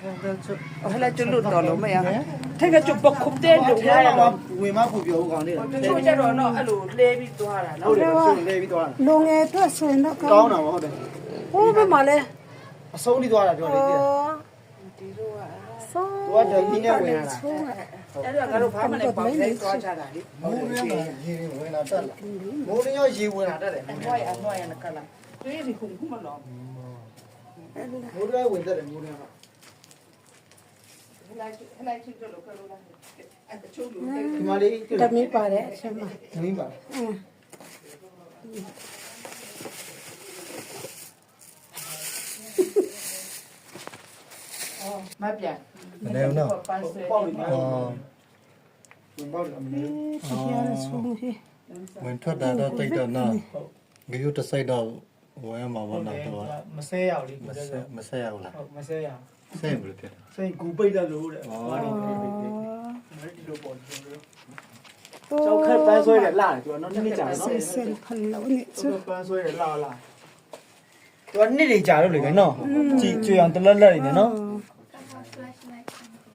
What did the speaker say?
ဟဲ့လာကျွတ်လို့တော်လို့မရထဲကကျွတ်ပခုတ်တဲ့တို့ရရတော့ ဝင်မဖို့ပြောဦးကောင်းနေတာ ချိုးကြတော့တော့အဲ့လိုလဲပြီးသွားတာနော် ဟုတ်တယ်ကျွတ်လဲပြီးသွားတာ လုံငယ်အတွက်ဆိုရင်တော့ ကောင်းတာဟုတ်တယ် ဟိုဘက်မှာလဲ အဆုံးထိသွားတာပြောတယ်ဒီ ဒီတို့က ဆုံး ကတော့ဒီနဲ့ဝင်လာတာ အဲ့တော့ငါတို့ဘာမှလည်းပေါင်းလိုက်သွားကြတာလေ မိုးရင်းမှာရေဝင်လာတက်လာမိုးရင်းရောရေဝင်လာတက်တယ် အနှွားရနကလာတွေးဒီခုခုမလော မိုးရင်းဝင်တက်တယ်မိုးရင်းက ဟဲ့လာချင်းတို့လို့ကလို့လားအဲ့တချို့လူတွေ ဒီမှာလေး တမီးပါတဲ့အချက်မှာ သမီးပါ မပြန် မနေဘူးနော် ပန်းစဲ ပေါက်ပြီးမှာ အော် ဝင်ပေါက်တယ်အမလေး တရားရဆုံးဟေး ဝင်ထွက်တာတော့တိတ်တော့နော်ဂရုတစ်စိတ်တော့ဝင်ရမှာပေါ့နော်တော့ မဆဲရအောင်လေ မဆက်ရဘူးလား ဟုတ်မဆဲရအောင် ဆက်ဘူးဖြစ်တာ စိတ်ကူပိတ်တယ်လို့တဲ့ အော် ဘာလို့ပိတ်ဒီလိုပေါ့ဒီလိုကျောက်ခက်ပန်းဆွဲတယ်လာတယ်သူကနော်နှစ်ကြာနော် စင်ဖလုံးနဲ့ သူကပန်းဆွဲတယ်လာလာသူကနှစ်တွေကြာလို့လေပဲနော်ကြည်ကြွအောင်တလက်လက်နေတယ်နော် ဟ